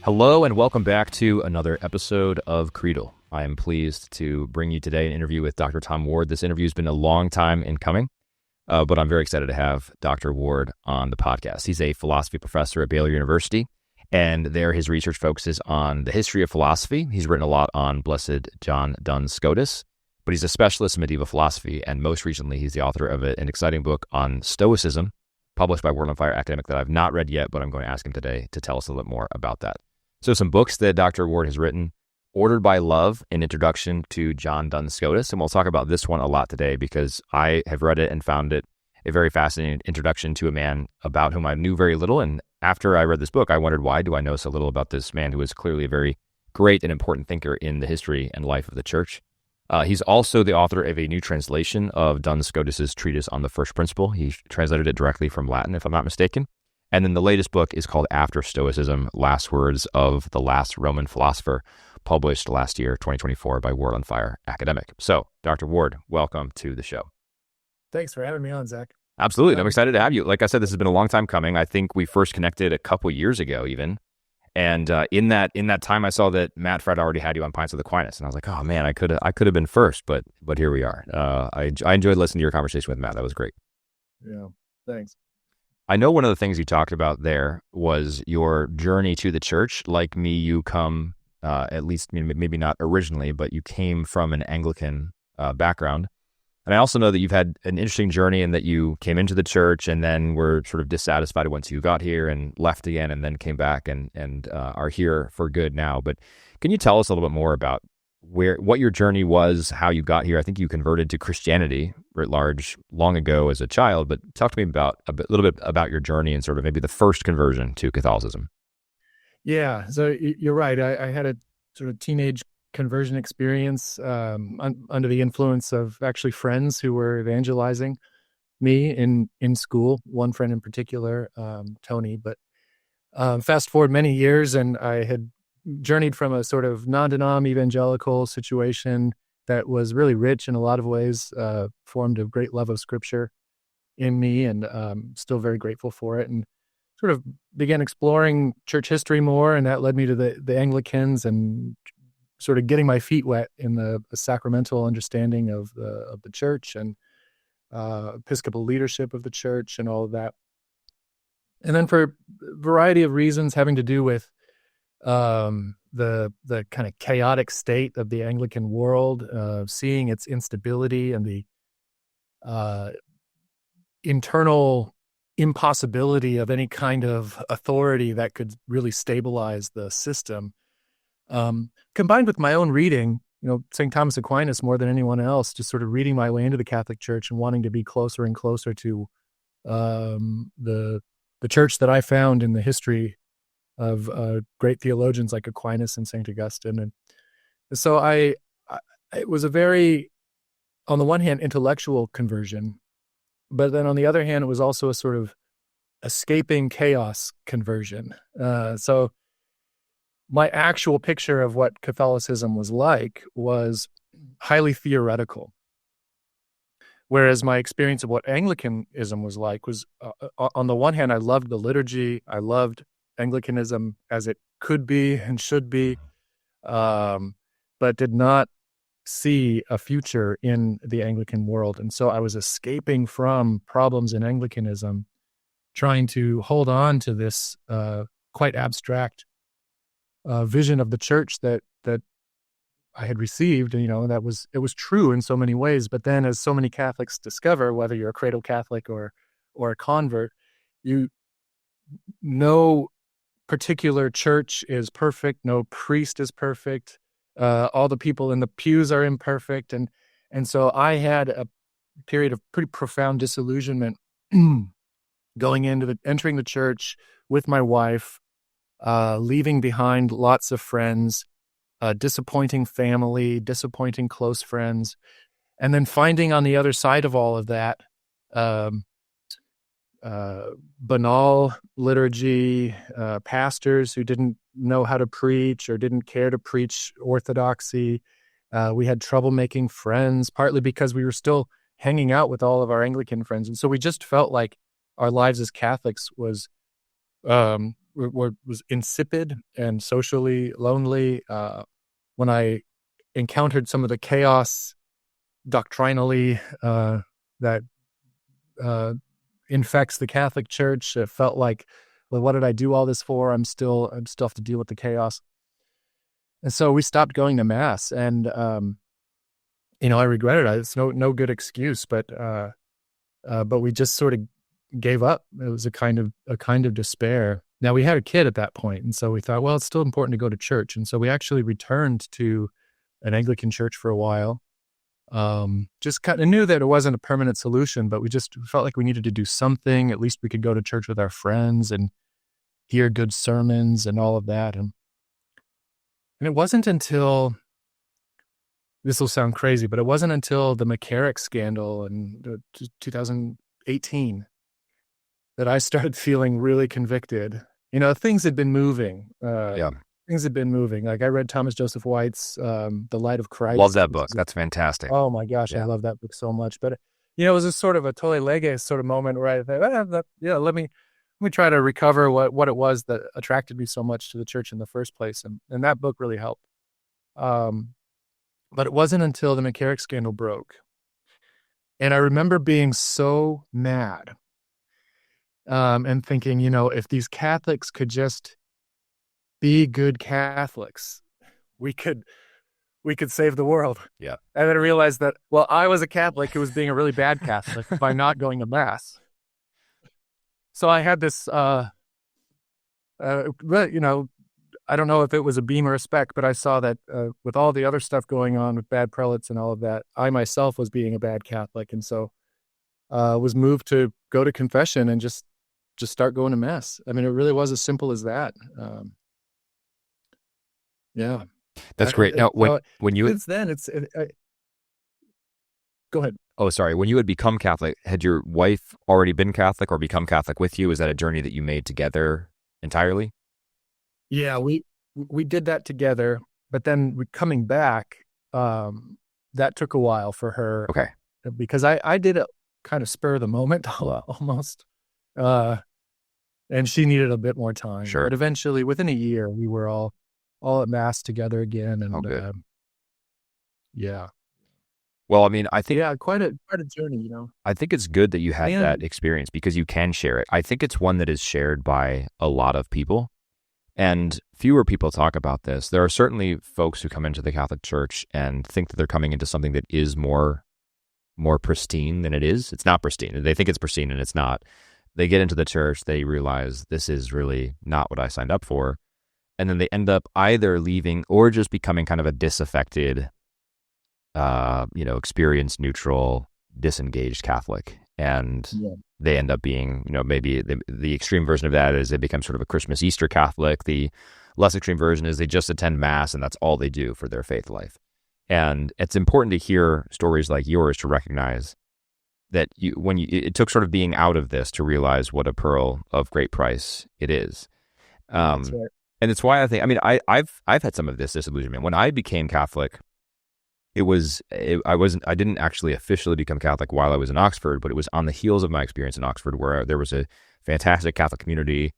Hello and welcome back to another episode of Creedal. I am pleased to bring you today an interview with Dr. Tom Ward. This interview has been a long time in coming, but I'm very excited to have Dr. Ward on the podcast. He's a philosophy professor at Baylor University, and there his research focuses on the history of philosophy. He's written a lot on Blessed John Duns Scotus, but he's a specialist in medieval philosophy, and most recently he's the author of an exciting book on Stoicism, published by Word on Fire Academic, that I've not read yet, but I'm going to ask him today to tell us a little bit more about that. So some books that Dr. Ward has written: Ordered by Love, an introduction to John Duns Scotus. And we'll talk about this one a lot today because I have read it and found it a very fascinating introduction to a man about whom I knew very little. And after I read this book, I wondered, why do I know so little about this man who is clearly a very great and important thinker in the history and life of the church? He's also the author of a new translation of Duns Scotus's treatise on the first principle. He translated it directly from Latin, if I'm not mistaken. And then the latest book is called After Stoicism, Last Words of the Last Roman Philosopher, published last year, 2024, by Word on Fire Academic. So, Dr. Ward, welcome to the show. Thanks for having me on, Zach. Absolutely. I'm excited to have you. Like I said, this has been a long time coming. I think we first connected a couple years ago even. And in that time, I saw that Matt Fred already had you on Pints of Aquinas. And I was like, oh man, I could have been first, but here we are. I enjoyed listening to your conversation with Matt. That was great. Yeah, thanks. I know one of the things you talked about there was your journey to the church. Like me, you come, at least maybe not originally, but you came from an Anglican background. And I also know that you've had an interesting journey in that you came into the church and then were sort of dissatisfied once you got here and left again and then came back and are here for good now. But can you tell us a little bit more about what your journey was, how you got here? I think you converted to Christianity writ large long ago as a child, but talk to me about a little bit about your journey and sort of maybe the first conversion to Catholicism. Yeah, so you're right. I had a sort of teenage conversion experience under the influence of actually friends who were evangelizing me in school. One friend in particular, Tony. But fast forward many years, and I had journeyed from a sort of non-denom evangelical situation that was really rich in a lot of ways, formed a great love of Scripture in me, and still very grateful for it, and sort of began exploring church history more, and that led me to the Anglicans and sort of getting my feet wet in the sacramental understanding of the church and episcopal leadership of the church and all of that. And then for a variety of reasons having to do with the kind of chaotic state of the Anglican world, seeing its instability and the internal impossibility of any kind of authority that could really stabilize the system, combined with my own reading, St. Thomas Aquinas more than anyone else, just sort of reading my way into the Catholic Church and wanting to be closer and closer to the church that I found in the history of great theologians like Aquinas and St. Augustine. And so it was a very, on the one hand, intellectual conversion, but then on the other hand, it was also a sort of escaping chaos conversion. So my actual picture of what Catholicism was like was highly theoretical, whereas my experience of what Anglicanism was like was, on the one hand, I loved the liturgy, I loved Anglicanism as it could be and should be, but did not see a future in the Anglican world. And so I was escaping from problems in Anglicanism, trying to hold on to this quite abstract vision of the church that I had received, and it was true in so many ways. But then, as so many Catholics discover, whether you're a cradle Catholic or a convert, no particular church is perfect, no priest is perfect, all the people in the pews are imperfect, and so I had a period of pretty profound disillusionment entering the church with my wife, leaving behind lots of friends, disappointing family, disappointing close friends, and then finding on the other side of all of that banal liturgy, pastors who didn't know how to preach or didn't care to preach orthodoxy. We had trouble making friends, partly because we were still hanging out with all of our Anglican friends. And so we just felt like our lives as Catholics was was insipid and socially lonely. When I encountered some of the chaos doctrinally that infects the Catholic Church, it felt like, well, what did I do all this for? I'm still have to deal with the chaos. And so we stopped going to Mass, and I regretted it. It's no good excuse, but we just sort of gave up. It was a kind of despair. Now, we had a kid at that point, and so we thought, well, it's still important to go to church, and so we actually returned to an Anglican church for a while. Just kind of knew that it wasn't a permanent solution, but we just felt like we needed to do something. At least we could go to church with our friends and hear good sermons and all of that. And it wasn't until, this will sound crazy, but it wasn't until the McCarrick scandal in 2018 that I started feeling really convicted. Things had been moving. Things had been moving. Like, I read Thomas Joseph White's The Light of Christ. Love that book. That's fantastic. Oh my gosh, yeah. I love that book so much. But it was a sort of a Tolle Lege sort of moment where I thought, let me try to recover what it was that attracted me so much to the church in the first place, and that book really helped. But it wasn't until the McCarrick scandal broke, and I remember being so mad, and thinking, if these Catholics could just be good Catholics, we could save the world. Yeah. And then I realized that, well, I was a Catholic who was being a really bad Catholic by not going to Mass. So I had this, I don't know if it was a beam or a speck, but I saw that with all the other stuff going on with bad prelates and all of that, I myself was being a bad Catholic. And so was moved to go to confession and just start going to Mass. I mean, it really was as simple as that. Yeah. That's great. Now, when you... Since then, go ahead. Oh, sorry. When you had become Catholic, had your wife already been Catholic or become Catholic with you? Is that a journey that you made together entirely? Yeah, we did that together, but then coming back, that took a while for her. Okay. Because I did it kind of spur of the moment almost. And she needed a bit more time. Sure. But eventually, within a year, we were all at Mass together again. And yeah. Well, I mean, I think... Yeah, quite a journey, I think it's good that you had that experience because you can share it. I think it's one that is shared by a lot of people, and fewer people talk about this. There are certainly folks who come into the Catholic Church and think that they're coming into something that is more pristine than it is. It's not pristine. They think it's pristine, and it's not. They get into the church, they realize this is really not what I signed up for, and then they end up either leaving or just becoming kind of a disaffected, experience neutral, disengaged Catholic. And they end up being, maybe the extreme version of that is they become sort of a Christmas Easter Catholic. The less extreme version is they just attend Mass and that's all they do for their faith life. And it's important to hear stories like yours to recognize that it took sort of being out of this to realize what a pearl of great price it is. That's right. And it's why I've had some of this disillusionment. When I became Catholic, I didn't actually officially become Catholic while I was in Oxford, but it was on the heels of my experience in Oxford where there was a fantastic Catholic community.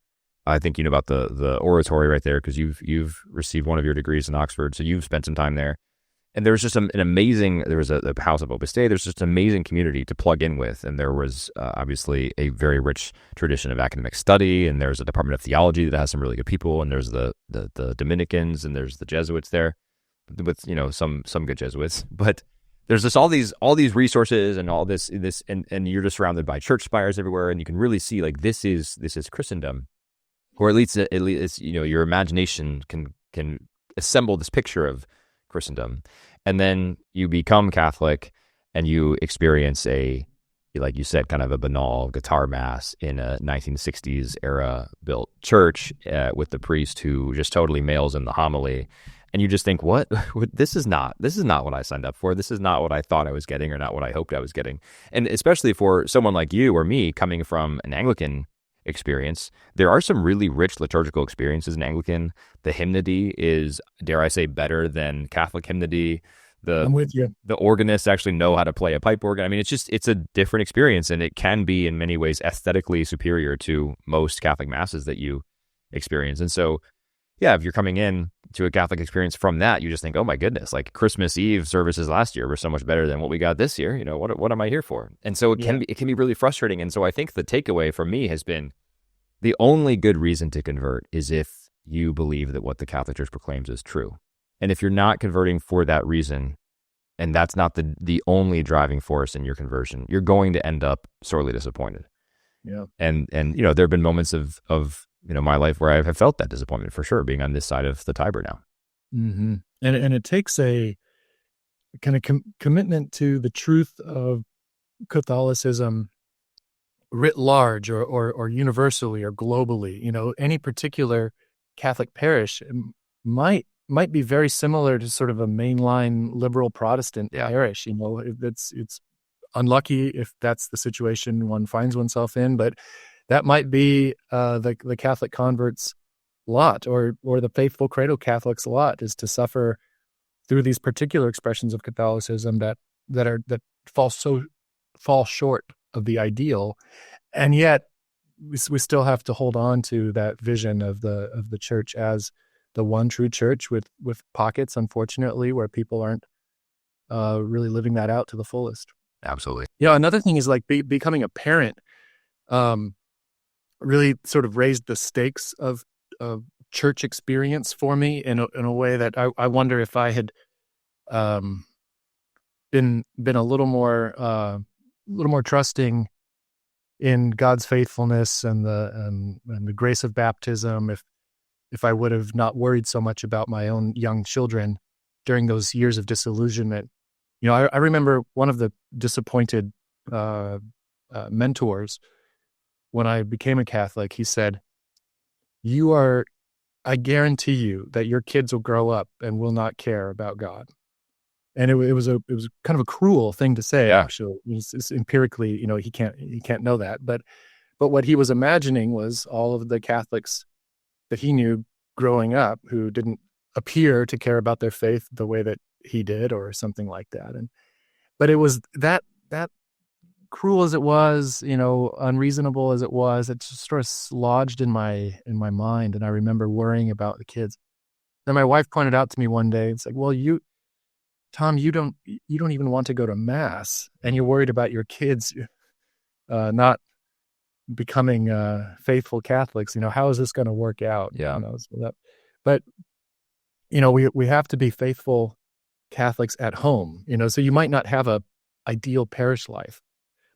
I think you know about the oratory right there because you've received one of your degrees in Oxford, so you've spent some time there. And there was just an amazing, there was a House of Opus Dei, there's just an amazing community to plug in with. And there was obviously a very rich tradition of academic study, and there's a Department of Theology that has some really good people, and there's the Dominicans, and there's the Jesuits there with, some good Jesuits. But there's just all these resources and all this and you're just surrounded by church spires everywhere, and you can really see like this is Christendom. Or at least your imagination can assemble this picture of Christendom. And then you become Catholic and you experience like you said, kind of a banal guitar mass in a 1960s era built church with the priest who just totally mails in the homily. And you just think, what? This is not what I signed up for. This is not what I thought I was getting or not what I hoped I was getting. And especially for someone like you or me coming from an Anglican experience, there are some really rich liturgical experiences in Anglican. The hymnody is, dare I say, better than Catholic hymnody. I'm with you. The organists actually know how to play a pipe organ. I mean, it's a different experience, and it can be in many ways aesthetically superior to most Catholic masses that you experience. And so, yeah, if you're coming in to a Catholic experience from that, you just think, oh my goodness, like Christmas Eve services last year were so much better than what we got this year. What am I here for? And so it can be really frustrating. And so I think the takeaway for me has been the only good reason to convert is if you believe that what the Catholic Church proclaims is true. And if you're not converting for that reason, and that's not the only driving force in your conversion, you're going to end up sorely disappointed. Yeah. And there have been moments of my life where I have felt that disappointment for sure, being on this side of the Tiber now. Mm-hmm. And it takes a kind of commitment to the truth of Catholicism writ large or universally or globally. Any particular Catholic parish might be very similar to sort of a mainline liberal Protestant parish. It's unlucky if that's the situation one finds oneself in, but that might be the Catholic converts' lot, or the faithful Credo Catholics' lot, is to suffer through these particular expressions of Catholicism that fall short of the ideal, and yet we still have to hold on to that vision of the church as the one true church, with pockets, unfortunately, where people aren't really living that out to the fullest. Absolutely. Another thing is like becoming a parent. Really sort of raised the stakes of church experience for me in a way that I wonder if I had been a little more trusting in God's faithfulness and the grace of baptism, if I would have not worried so much about my own young children during those years of disillusionment. I remember one of the disappointed mentors when I became a Catholic. He said, I guarantee you that your kids will grow up and will not care about God. And it was kind of a cruel thing to say. Yeah. Actually, it's empirically, he can't know that. But what he was imagining was all of the Catholics that he knew growing up who didn't appear to care about their faith the way that he did, or something like that. But it was that cruel as it was, unreasonable as it was, it just sort of lodged in my mind. And I remember worrying about the kids. Then my wife pointed out to me one day, it's like, well, Tom, you don't even want to go to Mass, and you're worried about your kids not becoming faithful Catholics. How is this going to work out? Yeah. But we have to be faithful Catholics at home. So you might not have a ideal parish life,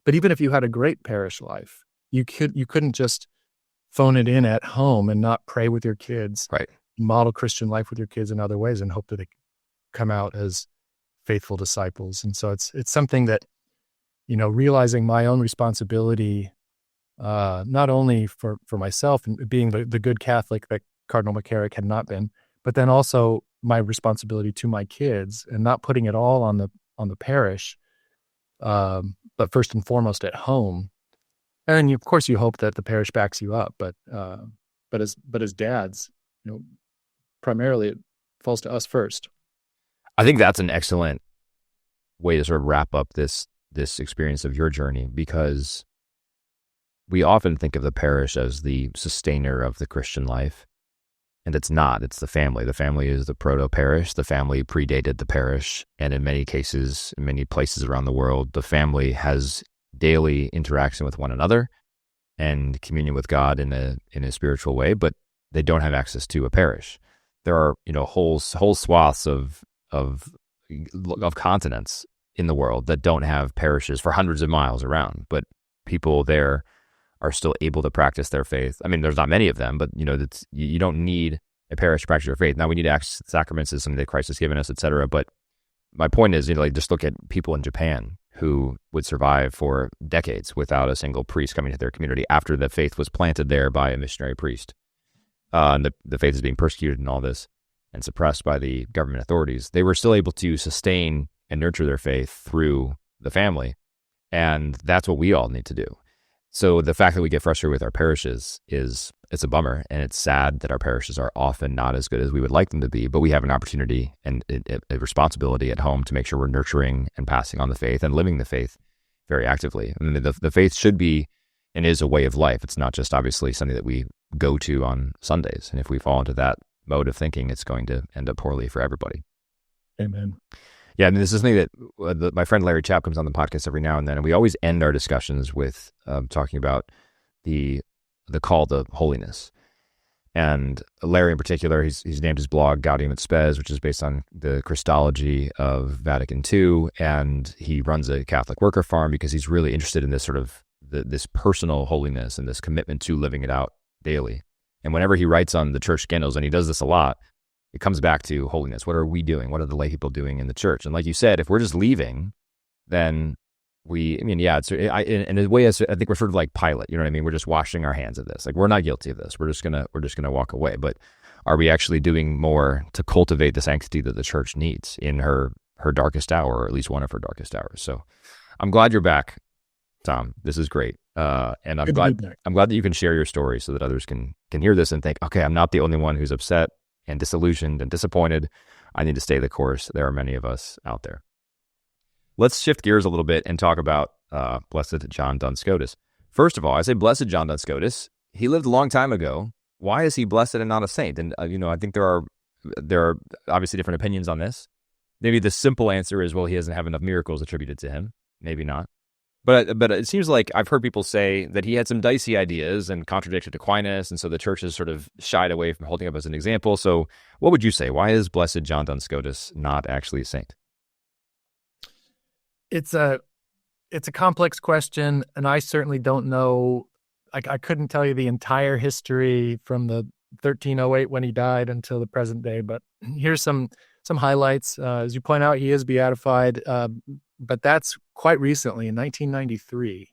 but even if you had a great parish life, you couldn't just phone it in at home and not pray with your kids, right? Model Christian life with your kids in other ways, and hope that they come out as faithful disciples. And so it's something that, realizing my own responsibility, not only for myself and being the good Catholic that Cardinal McCarrick had not been, but then also my responsibility to my kids, and not putting it all on the parish, but first and foremost at home. And of course, you hope that the parish backs you up, but as dads, primarily it falls to us first. I think that's an excellent way to sort of wrap up this experience of your journey, because we often think of the parish as the sustainer of the Christian life, and it's not. It's the family. The family is the proto-parish. The family predated the parish, and in many cases, in many places around the world, the family has daily interaction with one another and communion with God in a spiritual way, but they don't have access to a parish. There are whole swaths of continents in the world that don't have parishes for hundreds of miles around, but people there are still able to practice their faith. I mean, there's not many of them, but you don't need a parish to practice your faith. Now, we need to access sacraments as something that Christ has given us, etc. But my point is, just look at people in Japan who would survive for decades without a single priest coming to their community after the faith was planted there by a missionary priest. And the faith is being persecuted and all this, and suppressed by the government authorities. They were still able to sustain and nurture their faith through the family. And that's what we all need to do. So the fact that we get frustrated with our parishes it's a bummer, and it's sad that our parishes are often not as good as we would like them to be, but we have an opportunity and a responsibility at home to make sure we're nurturing and passing on the faith and living the faith very actively. I mean, the faith should be and is a way of life. It's not just obviously something that we go to on Sundays. And if we fall into that mode of thinking, it's going to end up poorly for everybody. Amen. Yeah, I mean, this is something that my friend Larry Chapp comes on the podcast every now and then, and we always end our discussions with talking about the call to holiness. And Larry in particular, he's named his blog Gaudium et Spes, which is based on the Christology of Vatican II, and he runs a Catholic worker farm because he's really interested in this sort of this personal holiness and this commitment to living it out daily. And whenever he writes on the church scandals, and he does this a lot, it comes back to holiness. What are we doing? What are the lay people doing in the church? And like you said, if we're just leaving, then in a way, I think we're sort of like Pilate. You know what I mean? We're just washing our hands of this. Like, we're not guilty of this. We're just gonna walk away. But are we actually doing more to cultivate the sanctity that the church needs in her darkest hour, or at least one of her darkest hours? So, I'm glad you're back, Tom. This is great, and I'm glad that you can share your story so that others can hear this and think, okay, I'm not the only one who's upset and disillusioned and disappointed. I need to stay the course. There are many of us out there. Let's shift gears a little bit and talk about Blessed John Duns Scotus. First of all, I say Blessed John Duns Scotus. He lived a long time ago. Why is he blessed and not a saint? And I think there are obviously different opinions on this. Maybe the simple answer is, well, he doesn't have enough miracles attributed to him. Maybe not. But it seems like I've heard people say that he had some dicey ideas and contradicted Aquinas, and so the church has sort of shied away from holding up as an example. So what would you say? Why is Blessed John Duns Scotus not actually a saint? It's a complex question, and I certainly don't know. I couldn't tell you the entire history from the 1308 when he died until the present day. But here's some highlights. As you point out, he is beatified, but that's quite recently, in 1993.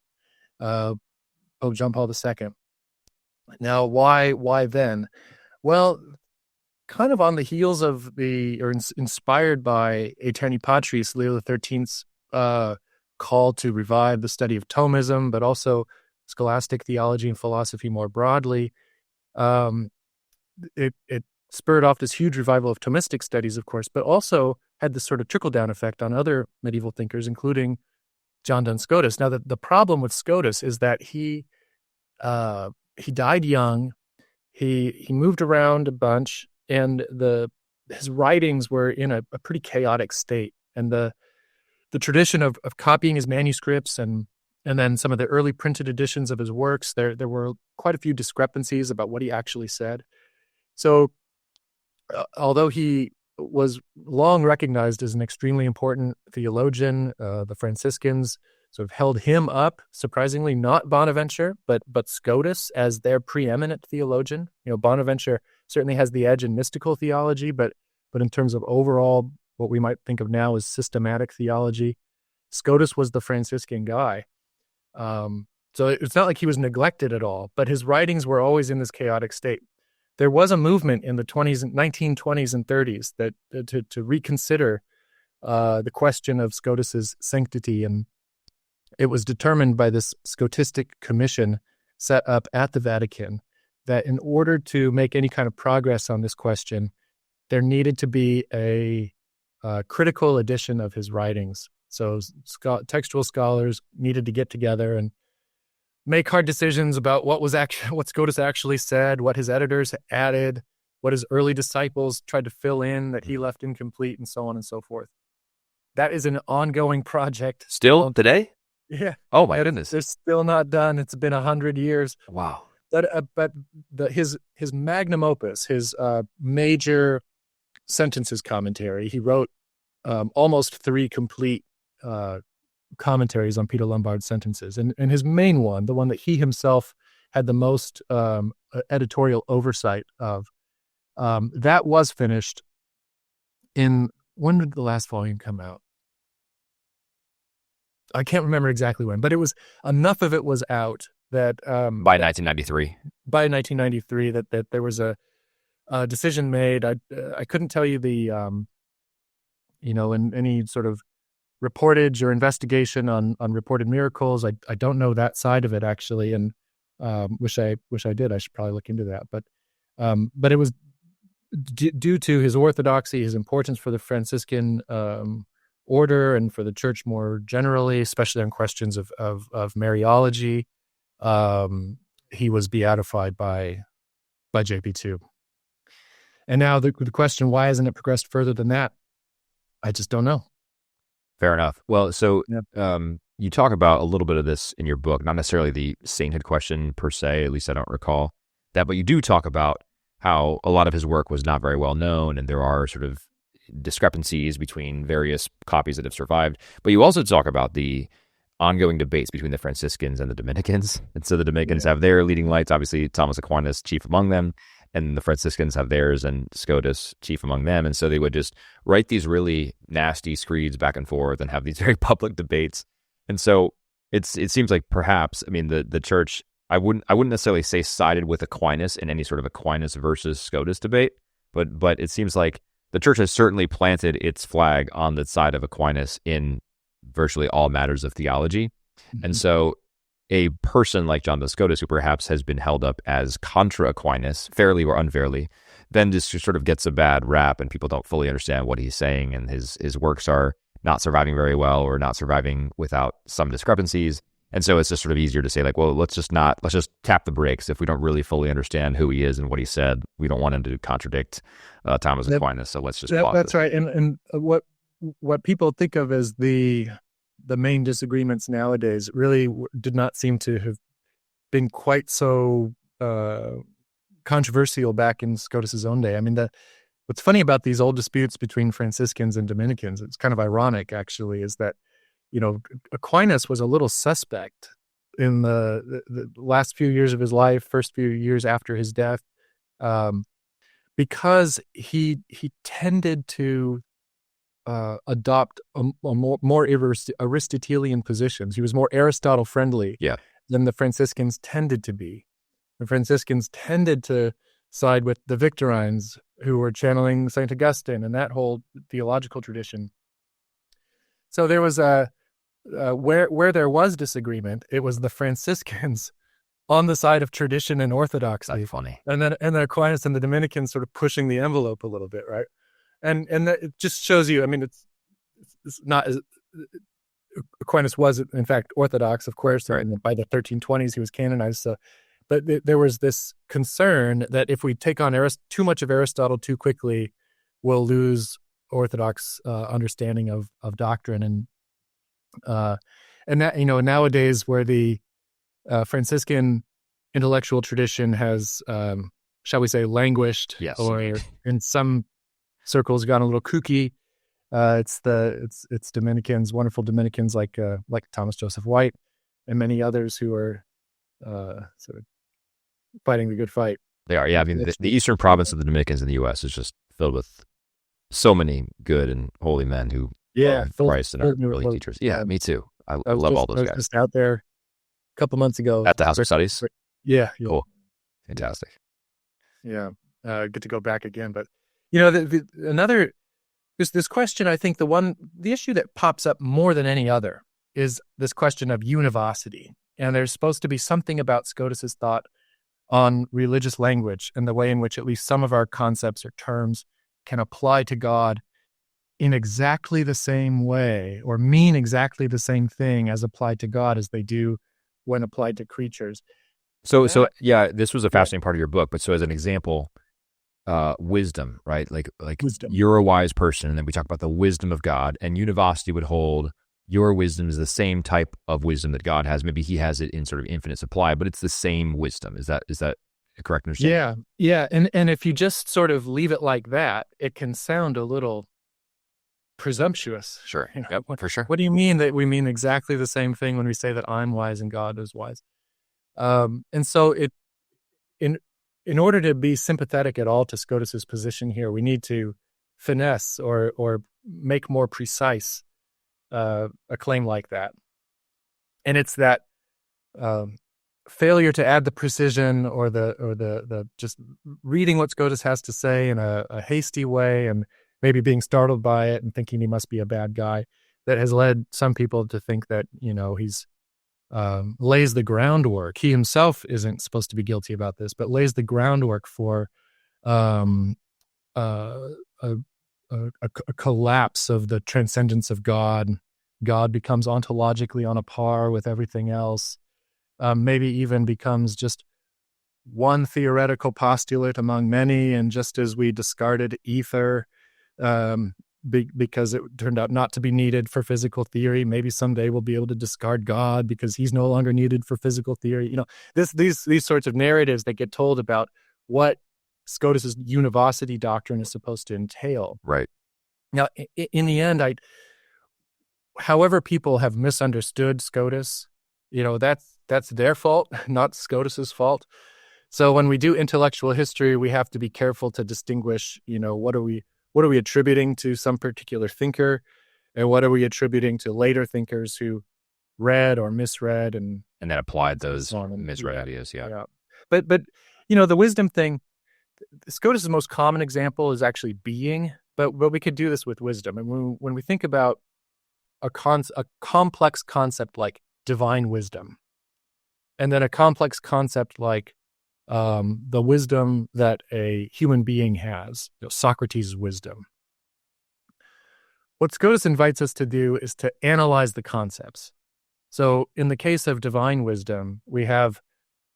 Pope John Paul II. Now, why then? Well, kind of on the heels of inspired by Aeterni Patris, Leo XIII's call to revive the study of Thomism, but also scholastic theology and philosophy more broadly. It spurred off this huge revival of Thomistic studies, of course, but also had this sort of trickle-down effect on other medieval thinkers, including John Duns Scotus. Now, the problem with Scotus is that he died young. He moved around a bunch, and his writings were in a pretty chaotic state. And the tradition of copying his manuscripts and then some of the early printed editions of his works, there were quite a few discrepancies about what he actually said. So although he was long recognized as an extremely important theologian, the Franciscans sort of held him up, surprisingly, not Bonaventure, but Scotus as their preeminent theologian. Bonaventure certainly has the edge in mystical theology, but in terms of overall what we might think of now as systematic theology, Scotus was the Franciscan guy. So it's not like he was neglected at all, but his writings were always in this chaotic state. There was a movement in the 1920s and 30s that to reconsider the question of Scotus's sanctity, and it was determined by this Scotistic commission set up at the Vatican that in order to make any kind of progress on this question, there needed to be a critical edition of his writings. So textual scholars needed to get together and make hard decisions about what Scotus actually said, what his editors added, what his early disciples tried to fill in that he left incomplete, and so on and so forth. That is an ongoing project. Still today? Yeah. Oh my goodness. They're still not done. It's been 100 years. Wow. But his magnum opus, his major sentences commentary, he wrote almost 3 complete commentaries on Peter Lombard's sentences. And his main one, the one that he himself had the most editorial oversight of, that was finished when did the last volume come out? I can't remember exactly when, but enough of it was out that by 1993. By 1993, that there was a decision made. I couldn't tell you in any sort of reportage or investigation on reported miracles. I don't know that side of it actually, and wish I did. I should probably look into that. But it was due to his orthodoxy, his importance for the Franciscan order and for the church more generally, especially on questions of Mariology, he was beatified by JP2. And now the question, why hasn't it progressed further than that? I just don't know. Fair enough. Well, so you talk about a little bit of this in your book, not necessarily the sainthood question per se, at least I don't recall that, but you do talk about how a lot of his work was not very well known, and there are sort of discrepancies between various copies that have survived. But you also talk about the ongoing debates between the Franciscans and the Dominicans. And so the Dominicans have their leading lights, obviously Thomas Aquinas chief among them, and the Franciscans have theirs and Scotus chief among them. And so they would just write these really nasty screeds back and forth and have these very public debates. And so it seems like perhaps, I mean, the church, I wouldn't necessarily say sided with Aquinas in any sort of Aquinas versus Scotus debate, but it seems like the church has certainly planted its flag on the side of Aquinas in virtually all matters of theology. Mm-hmm. And so a person like John Duns Scotus, who perhaps has been held up as contra Aquinas, fairly or unfairly, then just sort of gets a bad rap and people don't fully understand what he's saying, and his works are not surviving very well or not surviving without some discrepancies. And so it's just sort of easier to say, like, well, let's just tap the brakes. If we don't really fully understand who he is and what he said, we don't want him to contradict Thomas Aquinas. So let's just pause. That's right. And what people think of as the main disagreements nowadays really did not seem to have been quite so controversial back in Scotus's own day. I mean, what's funny about these old disputes between Franciscans and Dominicans, it's kind of ironic actually, is that, you know, Aquinas was a little suspect in the last few years of his life, first few years after his death, because he tended to adopt a more Aristotelian positions. He was more Aristotle friendly than the Franciscans tended to be. The Franciscans tended to side with the Victorines, who were channeling St. Augustine and that whole theological tradition. So there was where there was disagreement, it was the Franciscans on the side of tradition and orthodoxy. That's funny. And then Aquinas and the Dominicans sort of pushing the envelope a little bit, right? And that, it just shows you, I mean, it's not as Aquinas was in fact orthodox, of course, right. And by the 1320s he was canonized. So, but there was this concern that if we take on too much of Aristotle too quickly, we'll lose orthodox understanding of doctrine. And that, you know, nowadays where the Franciscan intellectual tradition has, shall we say, languished, or in some circles gone a little kooky, it's Dominicans, wonderful Dominicans like Thomas Joseph White and many others who are sort of fighting the good fight. They are, yeah. I mean, the eastern province of the Dominicans in the U.S. is just filled with so many good and holy men who love Christ and are really teachers. Yeah, me too. I love all those guys. I was just out there a couple months ago. At the House of Studies? Yeah. Cool. Fantastic. Yeah. Good to go back again. But, you know, this question, I think the issue that pops up more than any other is this question of univocity. And there's supposed to be something about Scotus's thought on religious language and the way in which at least some of our concepts or terms can apply to God in exactly the same way or mean exactly the same thing as applied to God as they do when applied to creatures. So this was a fascinating part of your book. But so as an example, wisdom, right? Like wisdom. You're a wise person, and then we talk about the wisdom of God, and Univocity would hold your wisdom is the same type of wisdom that God has. Maybe he has it in sort of infinite supply, but it's the same wisdom. Is that a correct understanding? Yeah. And if you just sort of leave it like that, it can sound a little presumptuous. Sure. You know, for sure. What do you mean that we mean exactly the same thing when we say that I'm wise and God is wise? And so in order to be sympathetic at all to Scotus's position here, we need to finesse or make more precise a claim like that. And it's that failure to add the precision or the just reading what Scotus has to say in a hasty way and maybe being startled by it and thinking he must be a bad guy that has led some people to think that, you know, he's lays the groundwork. He himself isn't supposed to be guilty about this, but lays the groundwork for a collapse of the transcendence of God. God becomes ontologically on a par with everything else. maybe even becomes just one theoretical postulate among many, and just as we discarded ether because it turned out not to be needed for physical theory, maybe someday we'll be able to discard God because he's no longer needed for physical theory. These sorts of narratives that get told about what Scotus's Univocity doctrine is supposed to entail. Right. Now, in the end, however people have misunderstood Scotus, that's their fault, not Scotus's fault. So when we do intellectual history, we have to be careful to distinguish, what are we attributing to some particular thinker, and what are we attributing to later thinkers who read or misread and then applied those misread ideas. Yeah. But the wisdom thing, Scotus's most common example is actually being, but we could do this with wisdom. And when we think about a complex concept like divine wisdom, and then a complex concept like the wisdom that a human being has, Socrates' wisdom. What Scotus invites us to do is to analyze the concepts. So in the case of divine wisdom, we have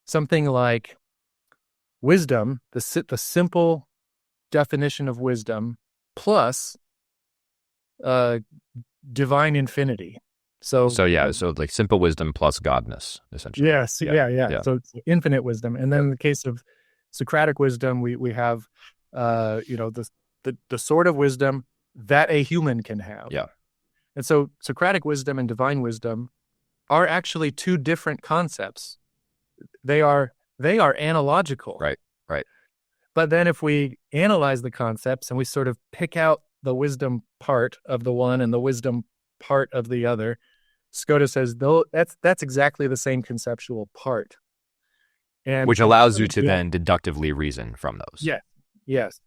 something like wisdom, the simple definition of wisdom, plus divine infinity. So like simple wisdom plus godness, essentially. Yes, yeah. So it's infinite wisdom, and then in the case of Socratic wisdom, we have the sort of wisdom that a human can have. Yeah. And so Socratic wisdom and divine wisdom are actually two different concepts. They are analogical. Right. But then if we analyze the concepts and we sort of pick out the wisdom part of the one and the wisdom part of the other, Scotus says, though that's exactly the same conceptual part. And which allows you to then deductively reason from those. Yes.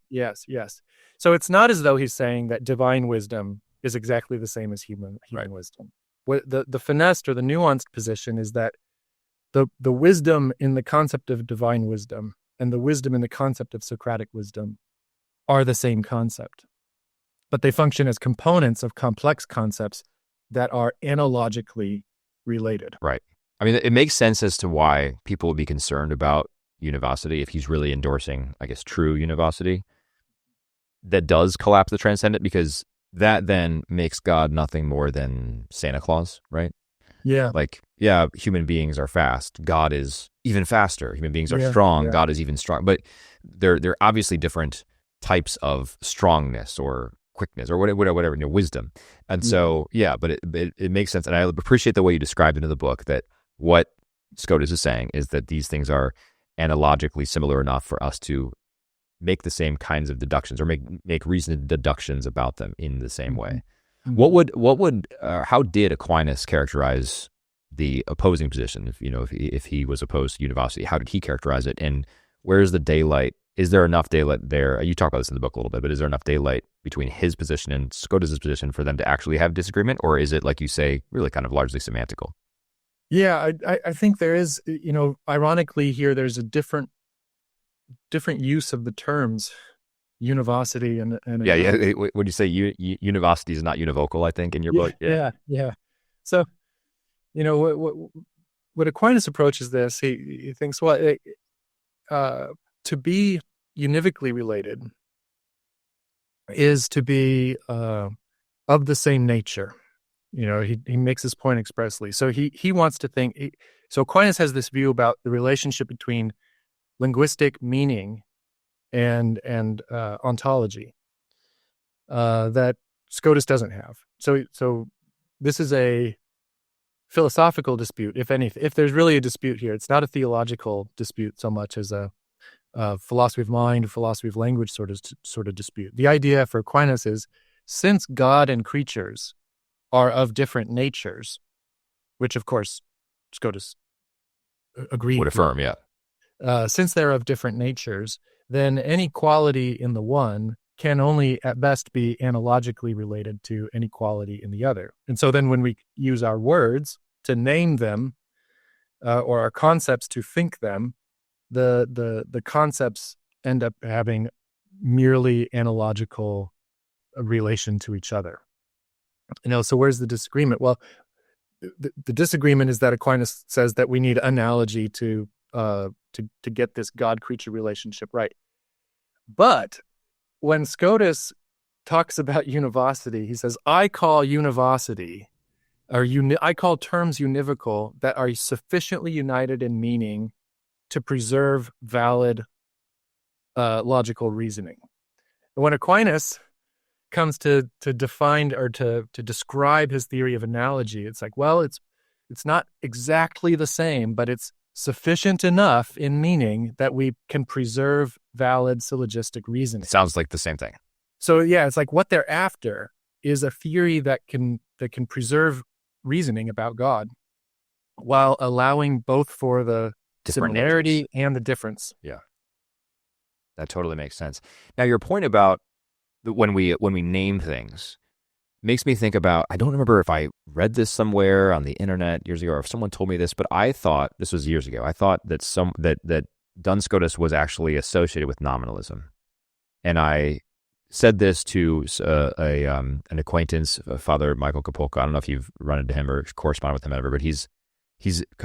So it's not as though he's saying that divine wisdom is exactly the same as human wisdom. What the finesse or the nuanced position is that the wisdom in the concept of divine wisdom and the wisdom in the concept of Socratic wisdom are the same concept, but they function as components of complex concepts that are analogically related. Right. I mean, it makes sense as to why people would be concerned about Univocity if he's really endorsing, I guess, true Univocity that does collapse the transcendent, because that then makes God nothing more than Santa Claus, right? Yeah. Like, yeah, human beings are fast. God is even faster. Human beings are strong. Yeah. God is even strong. But they're obviously different types of strongness or quickness or whatever, wisdom. And so, but it makes sense. And I appreciate the way you described it in the book, that what Scotus is saying is that these things are analogically similar enough for us to make the same kinds of deductions or make reasoned deductions about them in the same way. Mm-hmm. How did Aquinas characterize the opposing position? If he was opposed to Univocity, how did he characterize it? And where's the daylight? Is there enough daylight there? You talk about this in the book a little bit, but is there enough daylight between his position and Scotus's position for them to actually have disagreement? Or is it, like you say, really kind of largely semantical? Yeah, I think there is, ironically here, there's a different use of the terms Univocity and Would you say Univocity is not univocal, I think, in your book? Yeah. So, what Aquinas approaches this, he thinks, to be univocally related is to be of the same nature. He makes this point expressly. So he wants to think. So Aquinas has this view about the relationship between linguistic meaning and ontology that Scotus doesn't have. So this is a philosophical dispute, if there's really a dispute here. It's not a theological dispute so much as a philosophy of mind, philosophy of language sort of dispute. The idea for Aquinas is, since God and creatures are of different natures, which of course Scotus agreed would affirm, since they're of different natures, then any quality in the one can only at best be analogically related to any quality in the other. And so then when we use our words to name them, or our concepts to think them, the concepts end up having merely analogical relation to each other. So where's the disagreement? Well, the disagreement is that Aquinas says that we need analogy to get this God-creature relationship right. But when Scotus talks about univocity, he says, I call univocity, I call terms univocal that are sufficiently united in meaning to preserve valid logical reasoning. And when Aquinas comes to define or to describe his theory of analogy, it's like, well, it's not exactly the same, but it's sufficient enough in meaning that we can preserve valid syllogistic reasoning. Sounds like the same thing. So yeah, it's like what they're after is a theory that can preserve reasoning about God while allowing both for the Different similarity natures. and the difference. Yeah, that totally makes sense. Now, your point about when we name things makes me think about, I don't remember if I read this somewhere on the internet years ago or if someone told me this, but I thought, this was years ago, I thought that that Duns Scotus was actually associated with nominalism. And I said this to an acquaintance, Father Michael Capolca. I don't know if you've run into him or corresponded with him ever, but he's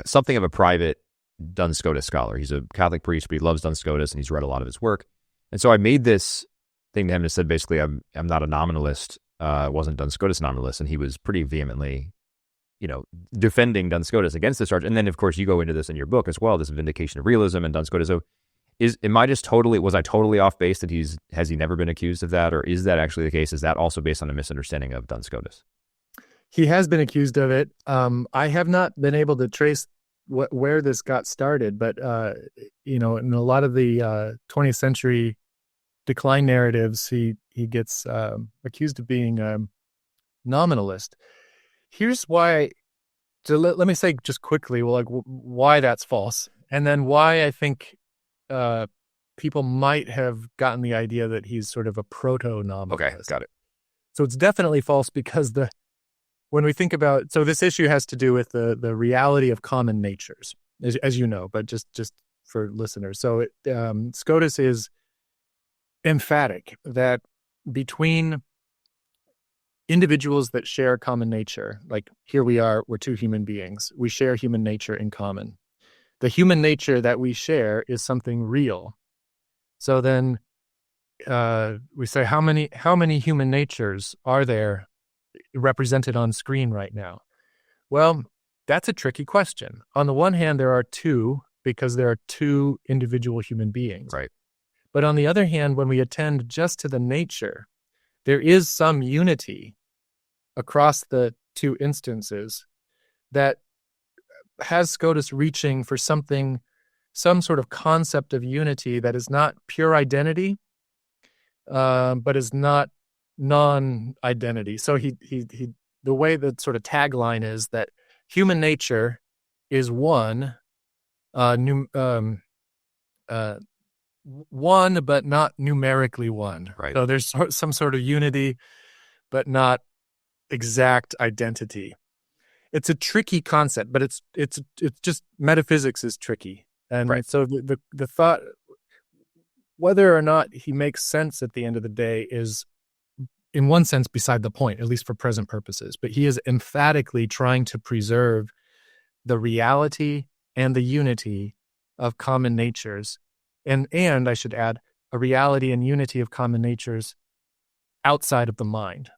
something of a private Duns Scotus scholar. He's a Catholic priest, but he loves Duns Scotus and he's read a lot of his work. And so I made this thing to him and said, basically, I'm not a nominalist. Wasn't Duns Scotus nominalist, and he was pretty vehemently, defending Duns Scotus against this charge. And then, of course, you go into this in your book as well, this vindication of realism and Duns Scotus. So, was I totally off base that has he never been accused of that, or is that actually the case? Is that also based on a misunderstanding of Duns Scotus? He has been accused of it. I have not been able to trace where this got started, but in a lot of the 20th century decline narratives, he gets accused of being a nominalist. Here's why. So let me say just quickly, why that's false, and then why I think people might have gotten the idea that he's sort of a proto-nominalist. Okay, got it. So it's definitely false because when we think about, so this issue has to do with the reality of common natures, as you know, but just for listeners. So Scotus is emphatic that between individuals that share common nature, like here we are, we're two human beings, we share human nature in common. The human nature that we share is something real. So then we say, how many human natures are there represented on screen right now? Well, that's a tricky question. On the one hand, there are two, because there are two individual human beings. Right. But on the other hand, when we attend just to the nature, there is some unity across the two instances that has Scotus reaching for some sort of concept of unity that is not pure identity, but is not non-identity. So the way the sort of tagline is that human nature is one, one but not numerically one. Right. So there's some sort of unity, but not exact identity. It's a tricky concept, but it's just metaphysics is tricky, and right. So the thought, whether or not he makes sense at the end of the day, is in one sense beside the point, at least for present purposes. But he is emphatically trying to preserve the reality and the unity of common natures, and I should add, a reality and unity of common natures outside of the mind.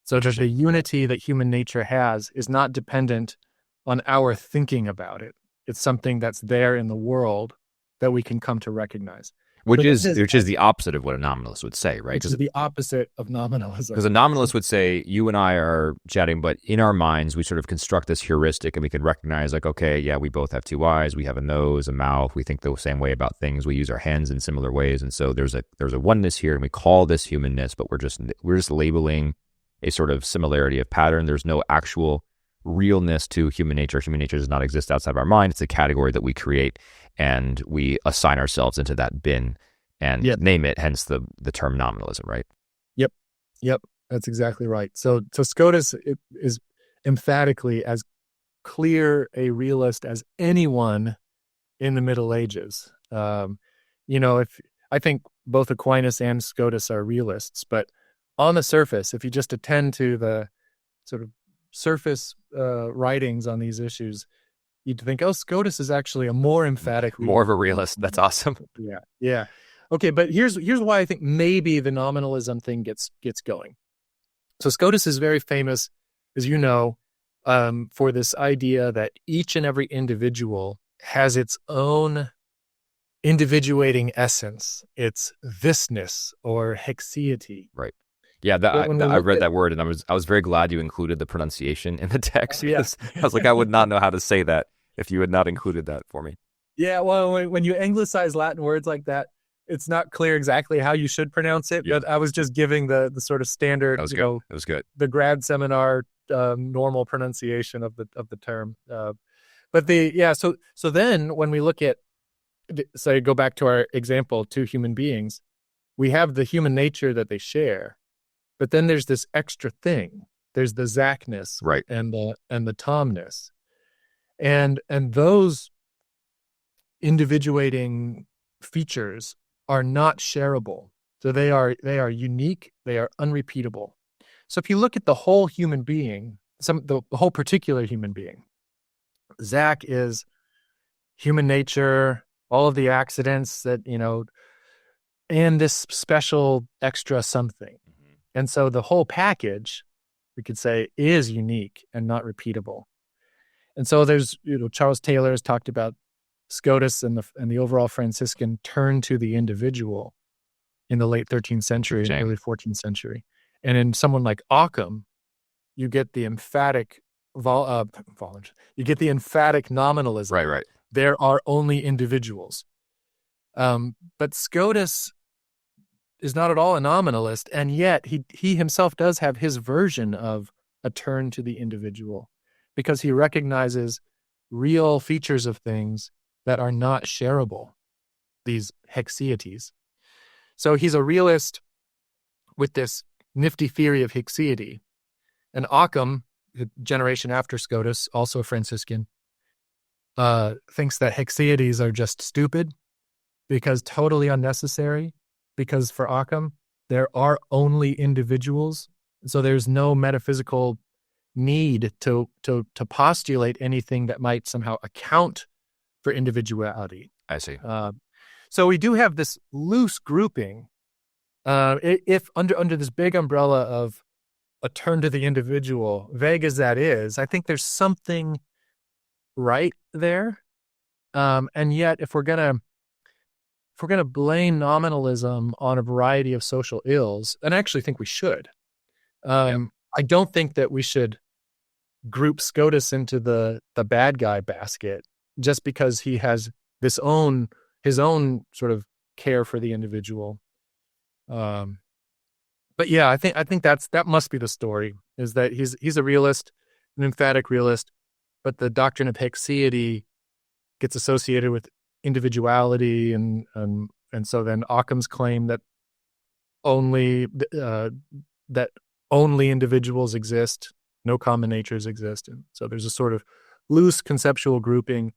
So that the unity that human nature has is not dependent on our thinking about it. It's something that's there in the world that we can come to recognize. Which is the opposite of what a nominalist would say, right? Which is the opposite of nominalism. Because a nominalist would say, you and I are chatting, but in our minds, we sort of construct this heuristic and we can recognize, like, okay, yeah, we both have two eyes, we have a nose, a mouth, we think the same way about things, we use our hands in similar ways. And so there's a oneness here, and we call this humanness, but we're just labeling a sort of similarity of pattern. There's no actual realness to human nature. Human nature does not exist outside of our mind. It's a category that we create, and we assign ourselves into that bin and name it, hence the term nominalism, right? Yep, that's exactly right. So Scotus is emphatically as clear a realist as anyone in the Middle Ages. If I think both Aquinas and Scotus are realists, but on the surface, if you just attend to the sort of surface writings on these issues, you'd think, oh, Scotus is actually a more emphatic reader. More of a realist. That's awesome. Yeah. Okay, but here's why I think maybe the nominalism thing gets going. So Scotus is very famous, as you know, for this idea that each and every individual has its own individuating essence, its thisness or haecceity. Right. Yeah, I read that word, and I was very glad you included the pronunciation in the text. Because I was like, I would not know how to say that if you had not included that for me. Yeah, well, when you anglicize Latin words like that, it's not clear exactly how you should pronounce it. Yeah. But I was just giving the sort of standard, that was good. It was good. The grad seminar normal pronunciation of the term. So then when we look at, say, go back to our example, two human beings, we have the human nature that they share. But then there's this extra thing. There's the Zachness, right, and the Tomness, and those individuating features are not shareable. So they are unique. They are unrepeatable. So if you look at the whole human being, the whole particular human being, Zach is human nature, all of the accidents that and this special extra something. And so the whole package, we could say, is unique and not repeatable. And so there's, Charles Taylor has talked about Scotus and the overall Franciscan turn to the individual in the late 13th century and early 14th century. And in someone like Occam, you get the emphatic nominalism. Right. There are only individuals. But Scotus is not at all a nominalist, and yet he himself does have his version of a turn to the individual, because he recognizes real features of things that are not shareable, these haecceities. So he's a realist with this nifty theory of haecceity. And Occam, the generation after Scotus, also a Franciscan, thinks that haecceities are just stupid because totally unnecessary. Because for Occam, there are only individuals, so there's no metaphysical need to postulate anything that might somehow account for individuality. I see. So we do have this loose grouping. If under this big umbrella of a turn to the individual, vague as that is, I think there's something right there. And yet, if we're gonna blame nominalism on a variety of social ills, and I actually think we should. I don't think that we should group Scotus into the bad guy basket just because he has his own sort of care for the individual. But yeah, I think that must be the story, is that he's a realist, an emphatic realist, but the doctrine of haecceity gets associated with individuality, and so then Occam's claim that only individuals exist, no common natures exist, and so there's a sort of loose conceptual grouping.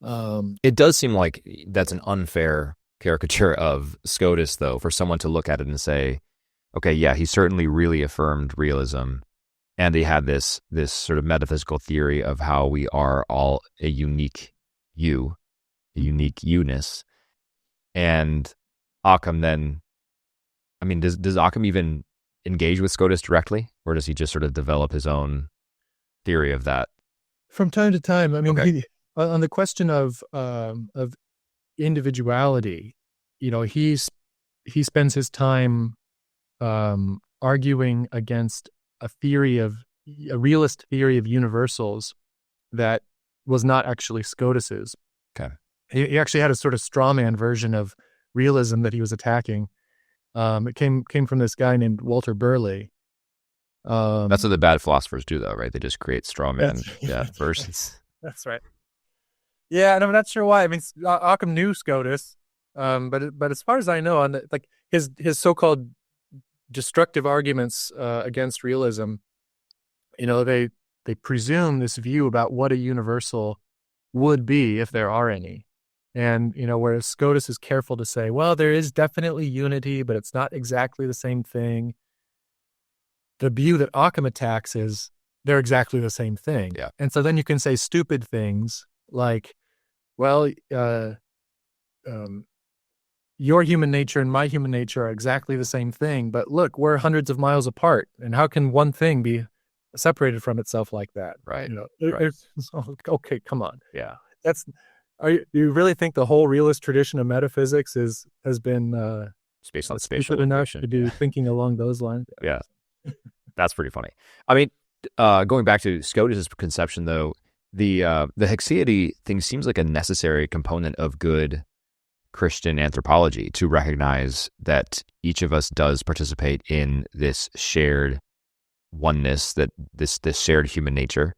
It does seem like that's an unfair caricature of Scotus, though, for someone to look at it and say, okay, yeah, he certainly really affirmed realism, and he had this sort of metaphysical theory of how we are all a unique unique you-ness. And Occam then, I mean, does Occam even engage with Scotus directly, or does he just sort of develop his own theory of that? From time to time, I mean, on the question of individuality, he spends his time arguing against a realist theory of universals that was not actually Scotus's. Okay. He actually had a sort of straw man version of realism that he was attacking. It came from this guy named Walter Burley. That's what the bad philosophers do, though, right? They just create straw man versions. That's right. Yeah, and I'm not sure why. I mean, Occam knew Scotus, but as far as I know, on his so-called destructive arguments against realism, they presume this view about what a universal would be if there are any. And, whereas Scotus is careful to say, well, there is definitely unity, but it's not exactly the same thing. The view that Occam attacks is they're exactly the same thing. Yeah. And so then you can say stupid things like, well, your human nature and my human nature are exactly the same thing, but look, we're hundreds of miles apart. And how can one thing be separated from itself like that? Right. Okay, come on. Yeah. Do you really think the whole realist tradition of metaphysics has been Based on spatial stupid enough location. to do thinking along those lines? Yeah. That's pretty funny. I mean, going back to Scotus' conception, though, the Haecceity thing seems like a necessary component of good Christian anthropology to recognize that each of us does participate in this shared oneness, that this shared human nature,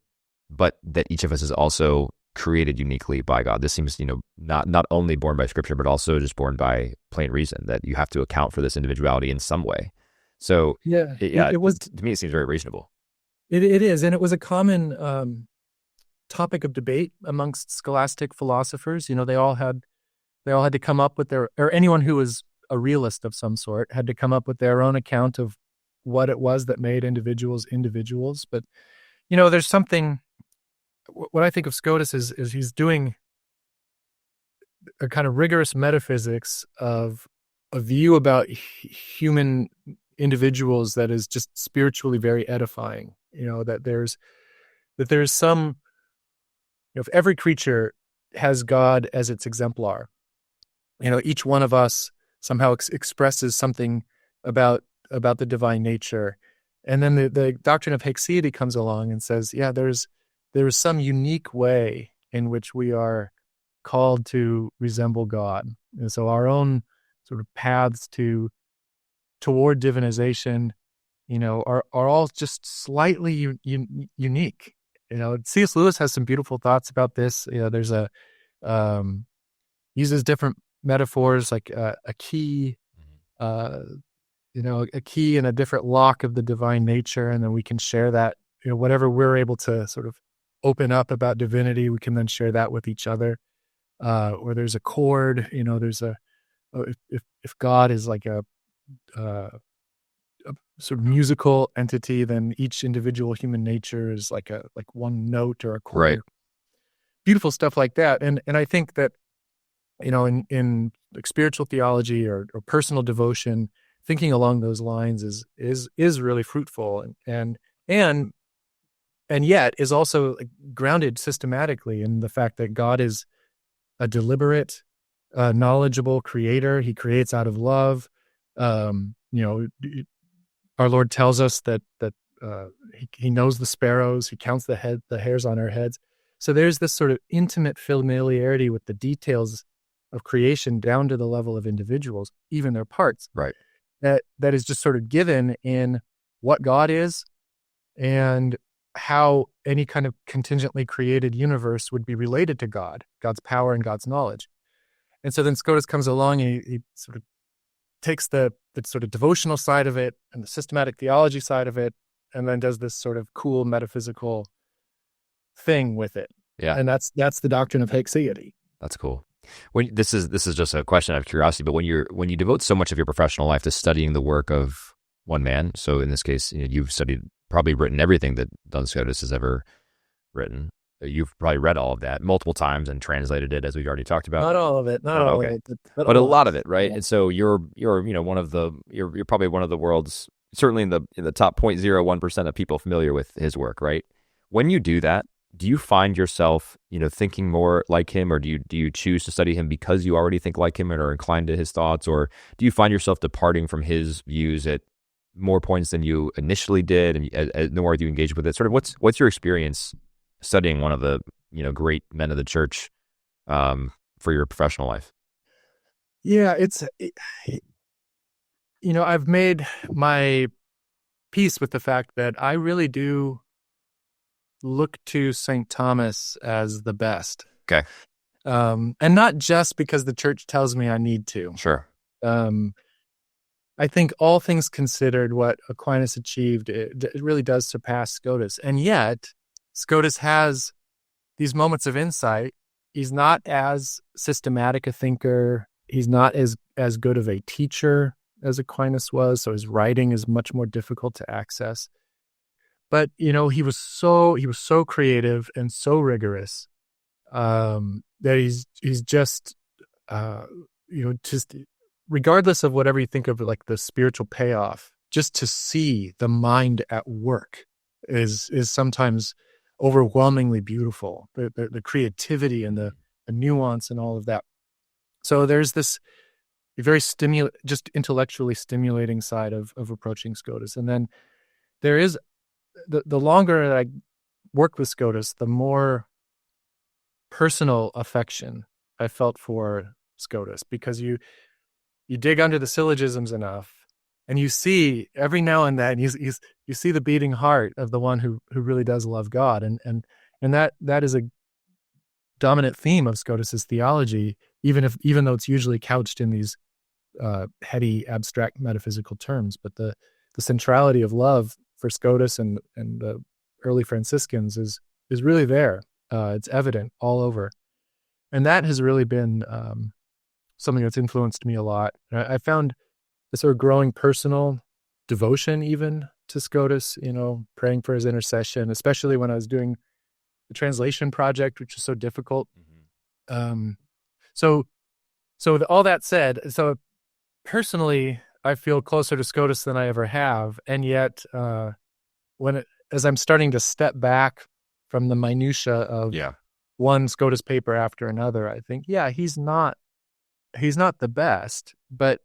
but that each of us is also created uniquely by God. This seems, not only born by Scripture, but also just born by plain reason, that you have to account for this individuality in some way. So it was, to me, it seems very reasonable. It is, and it was a common topic of debate amongst scholastic philosophers. They all had to come up with or anyone who was a realist of some sort had to come up with their own account of what it was that made individuals. But, there's something, what I think of Scotus is he's doing a kind of rigorous metaphysics of a view about human individuals that is just spiritually very edifying. That there's some, if every creature has God as its exemplar, each one of us somehow expresses something about the divine nature. And then the doctrine of Haecceity comes along and says, there is some unique way in which we are called to resemble God. And so our own sort of paths toward divinization, are all just slightly unique. C.S. Lewis has some beautiful thoughts about this. There's uses different metaphors like a key, a key and a different lock of the divine nature, and then we can share that. Whatever we're able to sort of open up about divinity, we can then share that with each other. Or there's a chord. There's if God is like a sort of musical entity, then each individual human nature is like one note or a chord. Right. Beautiful stuff like that. And I think that, in like spiritual theology or personal devotion, thinking along those lines is really fruitful and yet is also grounded systematically in the fact that God is a deliberate, knowledgeable creator. He creates out of love. Our Lord tells us that he knows the sparrows. He counts the hairs on our heads. So there's this sort of intimate familiarity with the details of creation down to the level of individuals, even their parts. Right. That is just sort of given in what God is and how any kind of contingently created universe would be related to God's power and God's knowledge. And so then Scotus comes along and he sort of takes the sort of devotional side of it and the systematic theology side of it, and then does this sort of cool metaphysical thing with it. Yeah. And that's the doctrine of Haecceity. That's cool. This is just a question out of curiosity, but when you devote so much of your professional life to studying the work of one man, so in this case, you've probably written everything that Duns Scotus has ever written. You've probably read all of that multiple times and translated it, as we've already talked about. Not all of it, all of it, but a lot of it, right? Yeah. And so you're probably one of the world's, certainly in the top 0.01% of people familiar with his work, right? When you do that, do you find yourself, thinking more like him, or do you choose to study him because you already think like him and are inclined to his thoughts, or do you find yourself departing from his views at more points than you initially did, and the more you engage with it? Sort of, what's your experience studying one of the great men of the church for your professional life? Yeah, I've made my peace with the fact that I really do look to St. Thomas as the best. Okay. And not just because the church tells me I need to. Sure. I think all things considered, what Aquinas achieved, it really does surpass Scotus. And yet, Scotus has these moments of insight. He's not as systematic a thinker. He's not as good of a teacher as Aquinas was, so his writing is much more difficult to access. But he was so creative and so rigorous that he's just just regardless of whatever you think of like the spiritual payoff, just to see the mind at work is sometimes overwhelmingly beautiful. The creativity and the nuance and all of that. So there's this very just intellectually stimulating side of approaching Scotus, and then there is the longer that I work with Scotus, the more personal affection I felt for Scotus, because you dig under the syllogisms enough, and you see every now and then you see the beating heart of the one who really does love God, and that is a dominant theme of Scotus's theology, even though it's usually couched in these heady, abstract metaphysical terms. But the centrality of love for Scotus and the early Franciscans is really there. It's evident all over, and that has really been something that's influenced me a lot. I found a sort of growing personal devotion even to Scotus, praying for his intercession, especially when I was doing the translation project, which is so difficult. So all that said, so personally, I feel closer to Scotus than I ever have, and yet as I'm starting to step back from the minutia of one Scotus paper after another, I think, he's not the best, but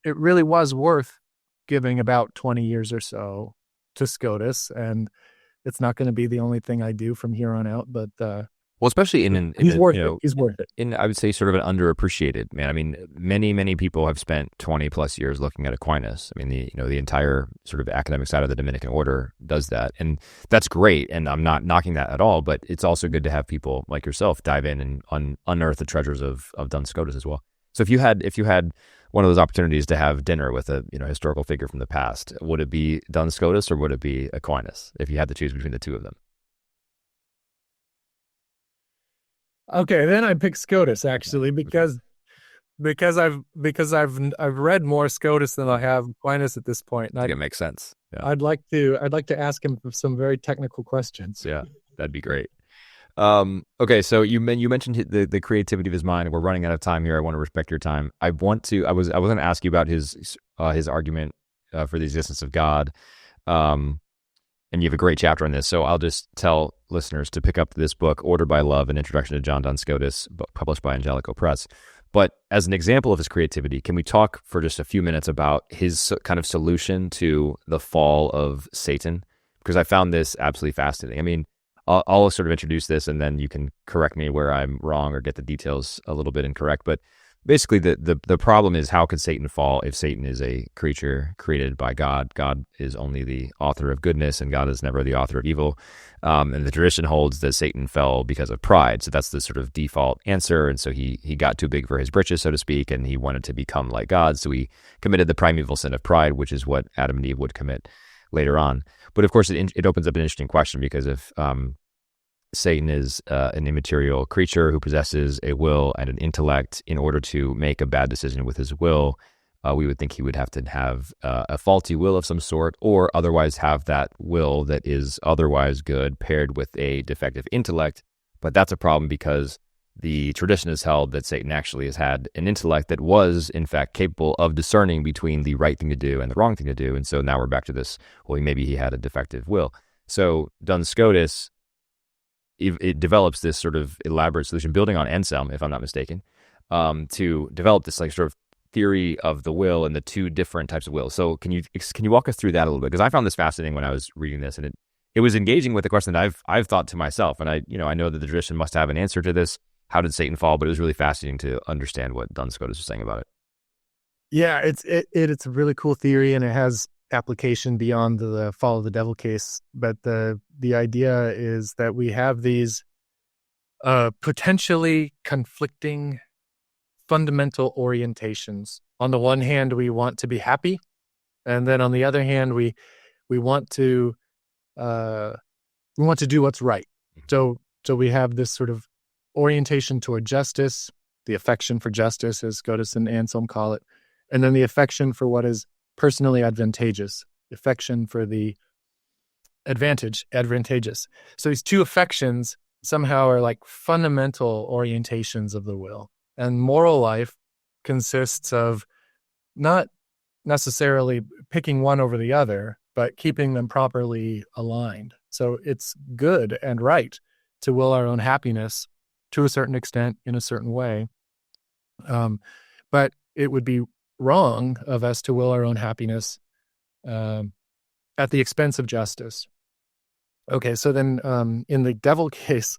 it really was worth giving about 20 years or so to Scotus, and it's not going to be the only thing I do from here on out. But well, especially he's worth it. He's worth it. In, I would say, sort of an underappreciated man. I mean, many people have spent 20 plus years looking at Aquinas. I mean, the entire sort of academic side of the Dominican order does that, and that's great. And I'm not knocking that at all. But it's also good to have people like yourself dive in and unearth the treasures of Duns Scotus as well. So if you had one of those opportunities to have dinner with a historical figure from the past, would it be Duns Scotus or would it be Aquinas? If you had to choose between the two of them. Okay, then I pick Scotus actually because I've read more Scotus than I have Aquinas at this point. I think it makes sense. Yeah. I'd like to ask him some very technical questions. Yeah, that'd be great. Okay, so you mentioned the creativity of his mind. We're running out of time here. I want to respect your time. I was going to ask you about his argument for the existence of God. And you have a great chapter on this, so I'll just tell listeners to pick up this book, Ordered by Love, An Introduction to John Duns Scotus, published by Angelico Press. But as an example of his creativity, can we talk for just a few minutes about his kind of solution to the fall of Satan? Because I found this absolutely fascinating. I mean, I'll sort of introduce this, and then you can correct me where I'm wrong or get the details a little bit incorrect. But basically, the problem is, how could Satan fall if Satan is a creature created by God? God is only the author of goodness, and God is never the author of evil. And the tradition holds that Satan fell because of pride. So that's the sort of default answer. And so he got too big for his britches, so to speak, and he wanted to become like God. So he committed the primeval sin of pride, which is what Adam and Eve would commit later on. But of course, it opens up an interesting question, because if Satan is an immaterial creature who possesses a will and an intellect, in order to make a bad decision with his will, we would think he would have to have a faulty will of some sort, or otherwise have that will that is otherwise good paired with a defective intellect. But that's a problem, because the tradition has held that Satan actually has had an intellect that was, in fact, capable of discerning between the right thing to do and the wrong thing to do. And so now we're back to this, well, maybe he had a defective will. So Duns Scotus, it develops this sort of elaborate solution, building on Anselm, if I'm not mistaken, to develop this like sort of theory of the will and the two different types of will. So can you walk us through that a little bit? Because I found this fascinating when I was reading this, and it was engaging with the question that I've thought to myself, and I know that the tradition must have an answer to this. How did Satan fall? But it was really fascinating to understand what Duns Scotus was saying about it. Yeah, it's a really cool theory, and it has application beyond the fall of the devil case. But the idea is that we have these potentially conflicting fundamental orientations. On the one hand, we want to be happy, and then on the other hand, we want to do what's right. So we have this sort of orientation toward justice, the affection for justice, as Scotus and Anselm call it, and then the affection for what is personally advantageous, affection for the advantageous. So these two affections somehow are like fundamental orientations of the will. And moral life consists of not necessarily picking one over the other, but keeping them properly aligned. So it's good and right to will our own happiness to a certain extent in a certain way. But it would be wrong of us to will our own happiness at the expense of justice. Okay, so then in the devil case,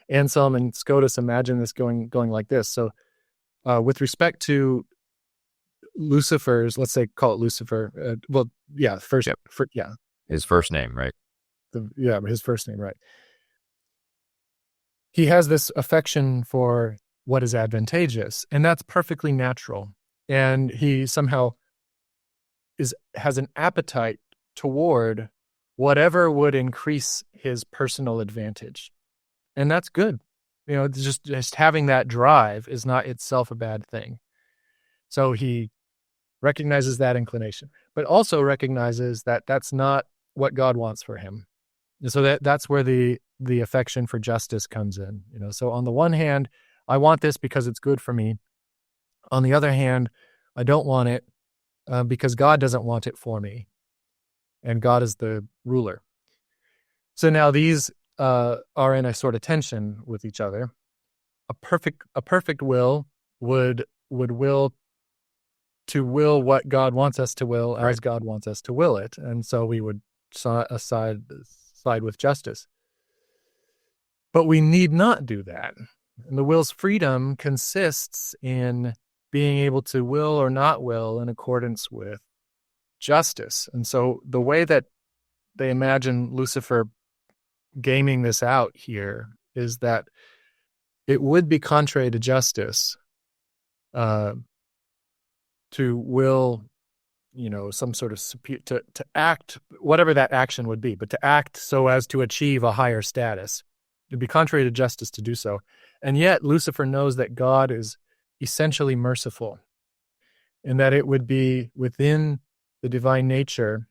Anselm and Scotus imagine this going like this. So with respect to Lucifer's, let's say, call it Lucifer. His first name, right? His first name, right. He has this affection for what is advantageous, and that's perfectly natural. And he somehow has an appetite toward whatever would increase his personal advantage. And that's good. Just having that drive is not itself a bad thing. So he recognizes that inclination, but also recognizes that that's not what God wants for him. And so that's where the affection for justice comes in. So on the one hand, I want this because it's good for me. On the other hand, I don't want it because God doesn't want it for me, and God is the ruler. So now these are in a sort of tension with each other. A perfect will would will to will what God wants us to will as God wants us to will it, and so we would side with justice. But we need not do that. And the will's freedom consists in being able to will or not will in accordance with justice. And so the way that they imagine Lucifer gaming this out here is that it would be contrary to justice to will, some sort of to act, whatever that action would be, but to act so as to achieve a higher status. It'd be contrary to justice to do so. And yet Lucifer knows that God is essentially merciful, and that it would be within the divine nature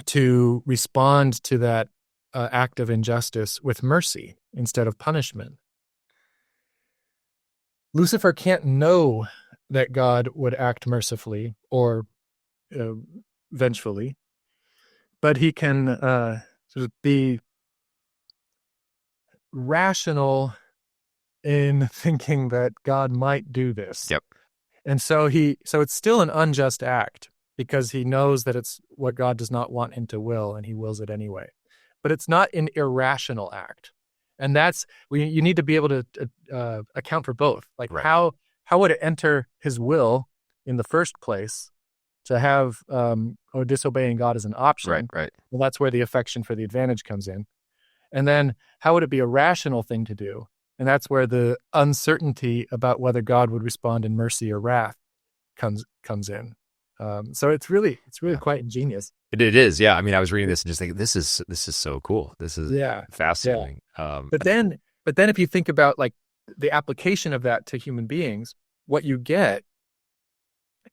to respond to that act of injustice with mercy instead of punishment. Lucifer can't know that God would act mercifully or vengefully, but he can sort of be rational in thinking that God might do this. Yep. And so it's still an unjust act because he knows that it's what God does not want him to will, and he wills it anyway. But it's not an irrational act. And you need to be able to account for both. Like how would it enter his will in the first place to have or disobeying God as an option? Right. Well, that's where the affection for the advantage comes in. And then how would it be a rational thing to do? And that's where the uncertainty about whether God would respond in mercy or wrath comes in. So it's really quite ingenious. It is, yeah. I mean, I was reading this and just thinking, this is so cool. This is fascinating. Yeah. But then if you think about like the application of that to human beings, what you get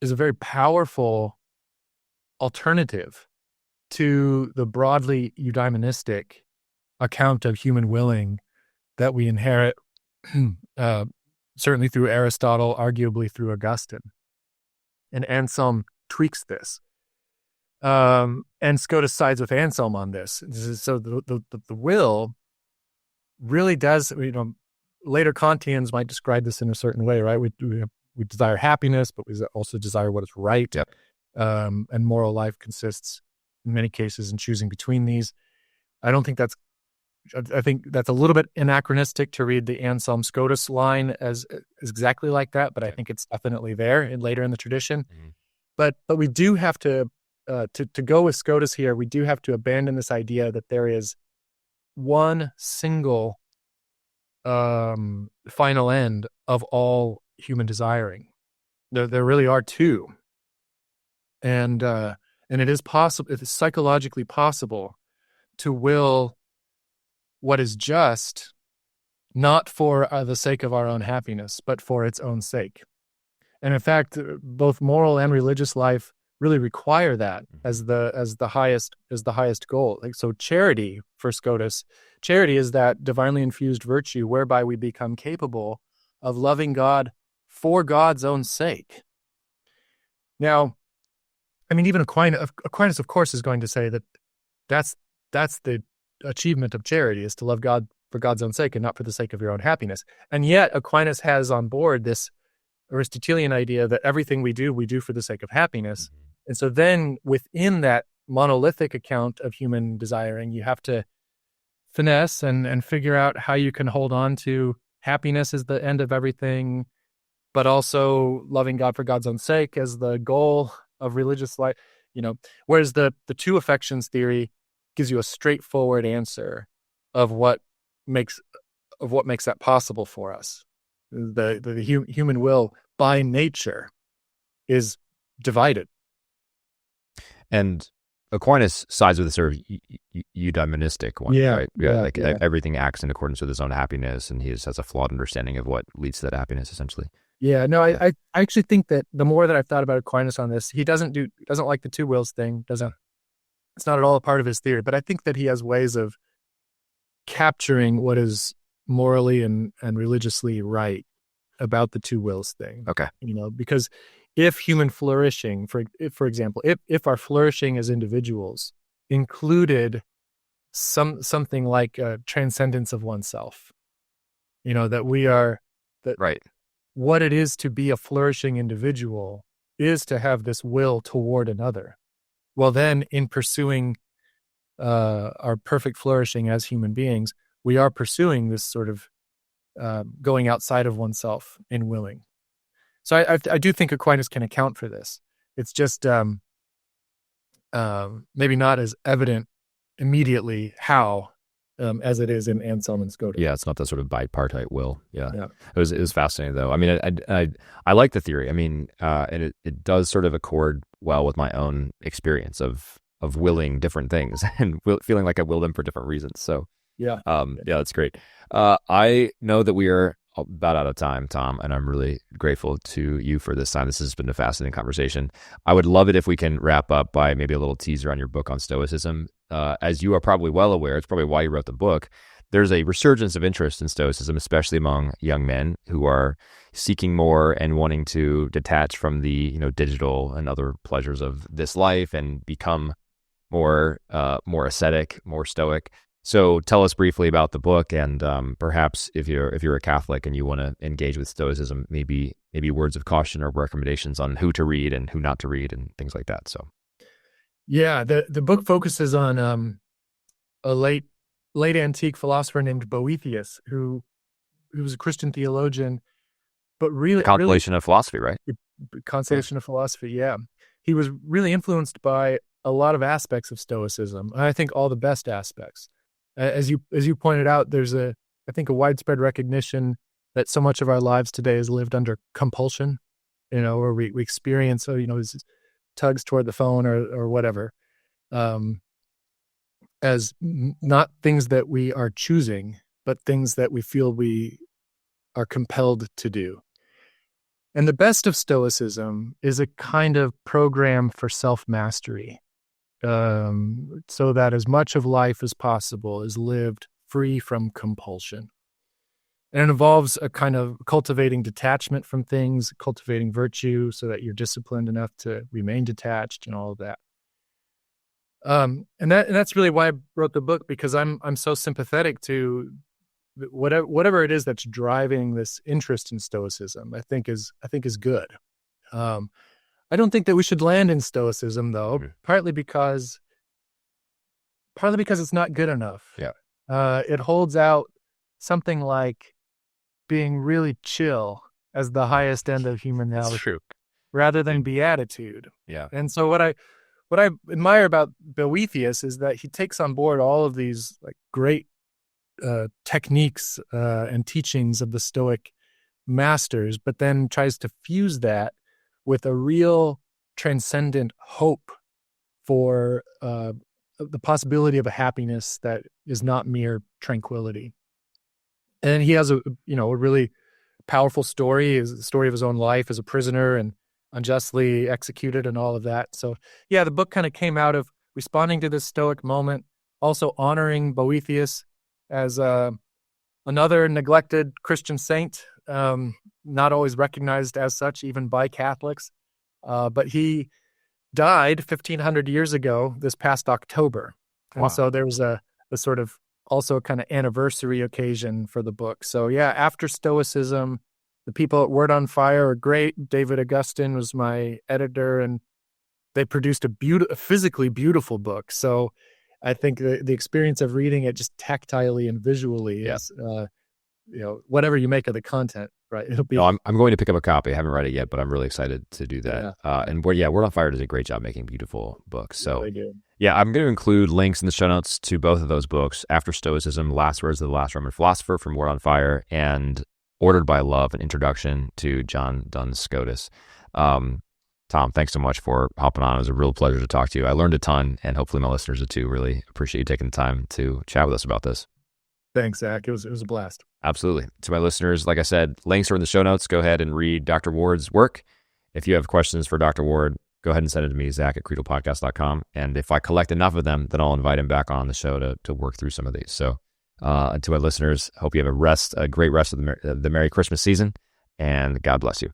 is a very powerful alternative to the broadly eudaimonistic account of human willing that we inherit, certainly through Aristotle, arguably through Augustine. And Anselm tweaks this. And Scotus sides with Anselm on this. So the will really does, later Kantians might describe this in a certain way, right? We desire happiness, but we also desire what is right. Yep. And moral life consists, in many cases, in choosing between these. I think that's a little bit anachronistic to read the Anselm Scotus line as exactly like that, but I think it's definitely there and later in the tradition. Mm-hmm. But we do have to go with Scotus here. We do have to abandon this idea that there is one single final end of all human desiring. There really are two, and it is possible. It is psychologically possible to will what is just, not for the sake of our own happiness, but for its own sake. And in fact, both moral and religious life really require that as the highest goal. Like, so charity for Scotus, charity is that divinely infused virtue whereby we become capable of loving God for God's own sake. Now, I mean, even Aquinas, of course, is going to say that that's the achievement of charity, is to love God for God's own sake and not for the sake of your own happiness. And yet Aquinas has on board this Aristotelian idea that everything we do for the sake of happiness. And so then within that monolithic account of human desiring, you have to finesse and figure out how you can hold on to happiness as the end of everything, but also loving God for God's own sake as the goal of religious life, whereas the two affections theory gives you a straightforward answer of what makes that possible for us. The human will by nature is divided. And Aquinas sides with the sort of eudaimonistic one, right? Everything acts in accordance with his own happiness, and he just has a flawed understanding of what leads to that happiness, essentially. Yeah, no, I actually think that the more that I've thought about Aquinas on this, he doesn't like the two wills thing. It's not at all a part of his theory, but I think that he has ways of capturing what is morally and religiously right about the two wills thing. Okay. Because if human flourishing, for example, if our flourishing as individuals included something like a transcendence of oneself, right. What it is to be a flourishing individual is to have this will toward another. Well, then in pursuing our perfect flourishing as human beings, we are pursuing this sort of going outside of oneself and willing. So I do think Aquinas can account for this. It's just maybe not as evident immediately how as it is in Anselm and Scotus. Yeah, it's not that sort of bipartite will. Yeah. It was fascinating though. I mean, I like the theory. I mean, and it does sort of accord well with my own experience of willing different things and feeling like I will them for different reasons. So yeah, that's great. I know that we are about out of time, Tom, and I'm really grateful to you for this time. This has been a fascinating conversation. I would love it if we can wrap up by maybe a little teaser on your book on Stoicism. As you are probably well aware, it's probably why you wrote the book. There's a resurgence of interest in Stoicism, especially among young men who are seeking more and wanting to detach from the digital and other pleasures of this life and become more ascetic, more stoic. So tell us briefly about the book, and perhaps if you're a Catholic and you want to engage with Stoicism, maybe words of caution or recommendations on who to read and who not to read and things like that. So, yeah, the book focuses on a late antique philosopher named Boethius, who was a Christian theologian, but really constellation of philosophy, right? Constellation of philosophy, yeah. He was really influenced by a lot of aspects of Stoicism. I think all the best aspects. As you pointed out, there's I think a widespread recognition that so much of our lives today is lived under compulsion, or we experience, this tugs toward the phone or whatever, as not things that we are choosing, but things that we feel we are compelled to do. And the best of Stoicism is a kind of program for self-mastery. So that as much of life as possible is lived free from compulsion. And it involves a kind of cultivating detachment from things, cultivating virtue so that you're disciplined enough to remain detached and all of that. And that's really why I wrote the book, because I'm so sympathetic to whatever it is that's driving this interest in Stoicism. I think is good. I don't think that we should land in Stoicism, though, partly because it's not good enough. Yeah. It holds out something like being really chill as the highest end of human health. That's true. Rather than beatitude. Yeah. And so what I admire about Boethius is that he takes on board all of these like great techniques and teachings of the Stoic masters, but then tries to fuse that with a real transcendent hope for the possibility of a happiness that is not mere tranquility. And he has a really powerful story, is the story of his own life as a prisoner, and unjustly executed and all of that. So yeah, the book kind of came out of responding to this Stoic moment, also honoring Boethius as another neglected Christian saint, not always recognized as such, even by Catholics. But he died 1,500 years ago this past October. And Wow. so there was a sort of also a kind of anniversary occasion for the book. So yeah, after Stoicism, the people at Word on Fire are great. David Augustine was my editor, and they produced a physically beautiful book. So I think the experience of reading it just tactilely and visually is, whatever you make of the content, right? It'll be. No, I'm going to pick up a copy. I haven't read it yet, but I'm really excited to do that. And Word on Fire does a great job making beautiful books. So Really good. yeah, I'm going to include links in the show notes to both of those books: After Stoicism, Last Words of the Last Roman Philosopher from Word on Fire, and Ordered by Love, an introduction to John Duns Scotus. Tom, thanks so much for hopping on. It was a real pleasure to talk to you. I learned a ton, and hopefully my listeners do too. Really appreciate you taking the time to chat with us about this. Thanks, Zach. It was a blast. Absolutely. To my listeners, like I said, links are in the show notes. Go ahead and read Dr. Ward's work. If you have questions for Dr. Ward, go ahead and send it to me, Zach@creedalpodcast.com. And if I collect enough of them, then I'll invite him back on the show to work through some of these. So to my listeners, hope you have a great rest of the Merry Christmas season, and God bless you.